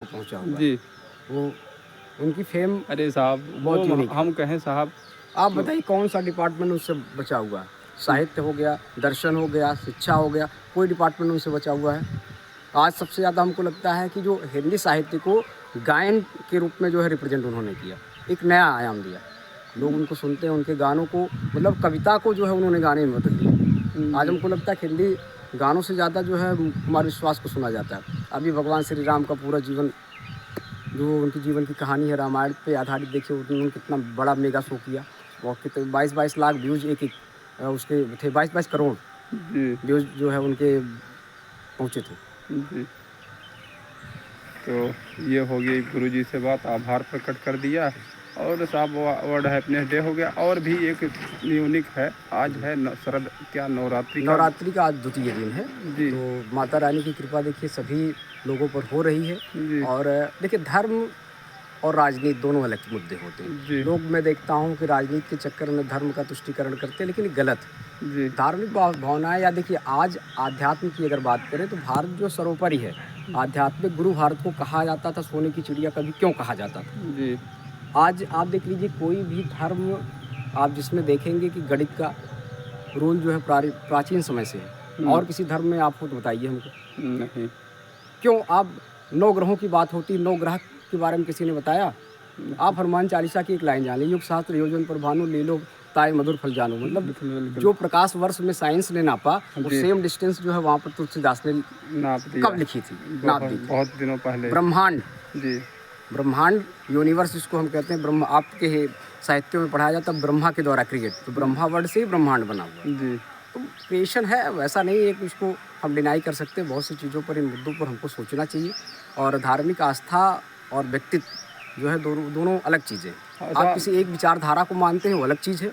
पहुंचा हुआ है। जी। वो उनकी फेम अरे साहब बहुत यूनिक है। हम कहें साहब, आप बताइए कौन सा डिपार्टमेंट उससे बचा हुआ है? साहित्य हो गया, दर्शन हो गया, शिक्षा हो गया, कोई डिपार्टमेंट उनसे बचा हुआ है? आज सबसे ज़्यादा हमको लगता है कि जो हिंदी साहित्य को गायन के रूप में जो है रिप्रेजेंट उन्होंने किया, एक नया आयाम दिया। लोग उनको सुनते हैं, उनके गानों को, मतलब कविता को जो है उन्होंने गाने में बदल दिया। आज हमको लगता है कि हिंदी गानों से ज़्यादा जो है कुमार विश्वास को सुना जाता है। अभी भगवान श्री राम का पूरा जीवन, जो उनकी जीवन की कहानी है, रामायण पे आधारित, देखिए उन्होंने कितना बड़ा मेगा शो किया। और कितने 22-22 लाख व्यूज़ एक उसके थे, 22-22 करोड़ जी व्यूज़ जो है उनके पहुँचे थे। जी। तो ये हो गई गुरुजी से बात, आभार प्रकट कर दिया। और साहब वर्ल्ड हैप्पीनेस डे हो गया। और भी एक यूनिक है, आज है शरद क्या नवरात्रि का। नवरात्रि का आज द्वितीय दिन है। जी तो माता रानी की कृपा देखिए सभी लोगों पर हो रही है। जी और देखिए धर्म और राजनीति दोनों अलग मुद्दे होते जी हैं। लोग, मैं देखता हूँ कि राजनीति के चक्कर में धर्म का तुष्टीकरण करते हैं, लेकिन ये गलत है। जी धार्मिक भावनाएं, या देखिए आज आध्यात्म की अगर बात करें तो भारत जो सर्वोपरि है, आध्यात्मिक गुरु भारत को कहा जाता था, सोने की चिड़िया कभी क्यों कहा जाता था। जी आज आप देख लीजिए कोई भी धर्म आप जिसमें देखेंगे कि गणित का रोल जो है प्राचीन समय से है। और किसी धर्म में आप खुद बताइए हमको, नहीं। क्यों आप 9 ग्रहों की बात होती, 9 ग्रह के बारे में किसी ने बताया? आप हनुमान चालीसा की एक लाइन जान लीजिए, युग सहस्त्र योजन पर भानु ले लो ताय मधुर फल जानो। मतलब जो प्रकाश वर्ष में साइंस ने नापा, वो सेम डिस्टेंस जो है वहाँ पर तुलसीदास ने नाप दिया। कब लिखी थी? नाप दी थी। बहुत दिनों पहले। ब्रह्मांड, जी ब्रह्मांड यूनिवर्स जिसको हम कहते हैं, ब्रह्म आपके साहित्यों में पढ़ाया जाता है ब्रह्मा के द्वारा क्रिएट, तो ब्रह्मा वर्ड से ही ब्रह्मांड बना हुआ है। जी तो क्रिएशन है, वैसा नहीं है कि इसको हम डिनाई कर सकते। बहुत सी चीज़ों पर, इन मुद्दों पर हमको सोचना चाहिए। और धार्मिक आस्था और व्यक्तित्व जो है दोनों अलग चीज़ें हैं। आप किसी एक विचारधारा को मानते हैं वो अलग चीज़ है,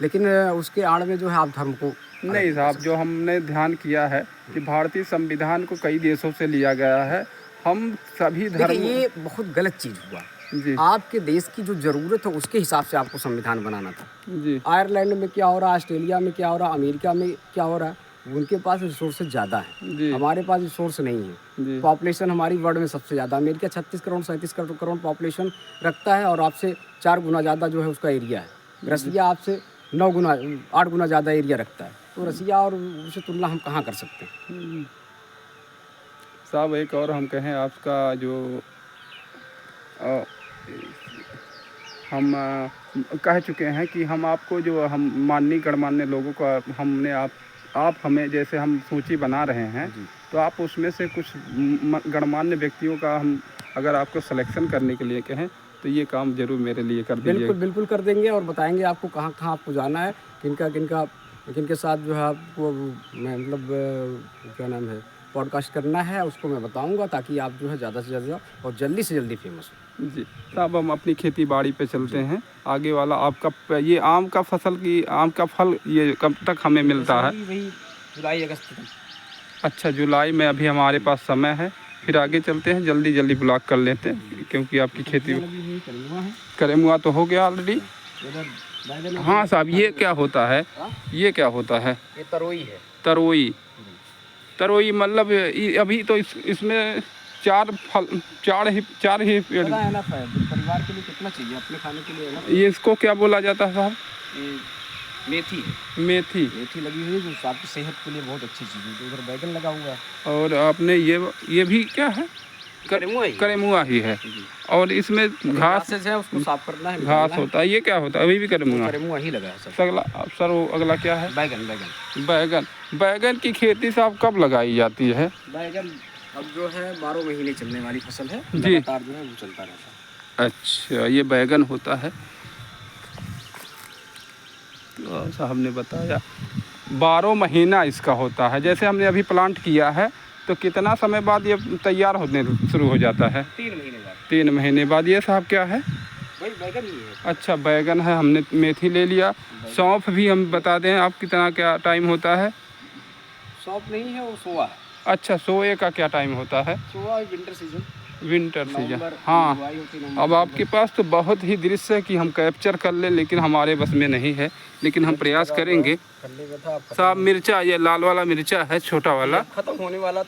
लेकिन उसके आड़ में जो है आप धर्म को नहीं साहब, जो हमने ध्यान किया है कि भारतीय संविधान को कई देशों से लिया गया है। हम सभी धर्म, ये बहुत गलत चीज़ हुआ। जी आपके देश की जो ज़रूरत है उसके हिसाब से आपको संविधान बनाना था। जी आयरलैंड में क्या हो रहा है, ऑस्ट्रेलिया में क्या हो रहा है, अमेरिका में क्या हो रहा है, उनके पास रिसोर्सेज ज़्यादा है, जी हमारे पास रिसोर्स नहीं है। जी पॉपुलेशन हमारी वर्ल्ड में सबसे ज़्यादा, अमेरिका 36 करोड़ 37 करोड़ पॉपुलेशन रखता है, और आपसे 4 गुना ज़्यादा जो है उसका एरिया है। रसिया आपसे 9 गुना 8 गुना ज़्यादा एरिया रखता है। तो रसिया और उससे तुलना हम कहाँ कर सकते हैं? साहब एक और हम कहें, आपका जो हम कह चुके हैं कि हम आपको जो हम माननीय गणमान्य लोगों का हमने आप हमें जैसे हम सूची बना रहे हैं, तो आप उसमें से कुछ गणमान्य व्यक्तियों का हम अगर आपको सिलेक्शन करने के लिए कहें तो ये काम जरूर मेरे लिए कर दीजिए। बिल्कुल बिल्कुल कर देंगे, और बताएंगे आपको कहाँ कहाँ आपको जाना है, किनके साथ जो है आपको, मैं मतलब क्या नाम है, पॉडकास्ट करना है, उसको मैं बताऊंगा, ताकि आप जो है ज़्यादा से ज़्यादा और जल्दी से जल्दी फेमस हो। जी साहब, हम अपनी खेती बाड़ी पे चलते हैं। आगे वाला आपका ये आम का फसल की, आम का फल ये कब तक हमें मिलता है? वही जुलाई अगस्त तक। अच्छा, जुलाई में अभी हमारे पास समय है। फिर आगे चलते हैं, जल्दी जल्दी ब्लॉक कर लेते हैं, क्योंकि आपकी खेती करेमुआ तो हो गया ऑलरेडी। हाँ साहब, ये क्या होता है? ये क्या होता है? ये तरोई है। तरोई, तरोई मतलब अभी तो इसमें चार ही पेड़। परिवार के लिए कितना चाहिए, अपने खाने के लिए ना। ये इसको क्या बोला जाता है साहब? मेथी है। मेथी लगी हुई है, जो आपकी सेहत के लिए बहुत अच्छी चीज़ है। उधर बैगन लगा हुआ है। और आपने ये भी क्या है? करेमुआ ही है। और इसमें घास है, उसको साफ करना है, घास होता है। ये क्या होता है? अभी भी करेमुआ ही लगा है सर। अगला क्या है? बैगन बैगन की खेती साहब कब लगाई जाती है? बैगन अब जो है 12 महीने चलने वाली फसल है जी, लगातार जो है वो चलता रहता है। अच्छा, ये बैगन होता है। तो साहब ने बताया 12 महीना इसका होता है। जैसे हमने अभी प्लांट किया है तो कितना समय बाद ये तैयार होने शुरू हो जाता है? 3 महीने बाद। 3 महीने बाद। ये साहब क्या है? भाई बैगन ही है। अच्छा, बैगन है। हमने मेथी ले लिया। सौंफ भी हम बता दें आप कितना क्या टाइम होता है? सौंफ नहीं है, वो सोआ है। अच्छा, सोए का क्या टाइम होता है? सोआ विंटर सीजन। हाँ, अब आपके पास तो बहुत ही दृश्य है कि हम कैप्चर कर लें, लेकिन हमारे बस में नहीं है, लेकिन हम प्रयास करेंगे। साहब मिर्चा, ये लाल वाला मिर्चा है, छोटा वाला, खत्म होने वाला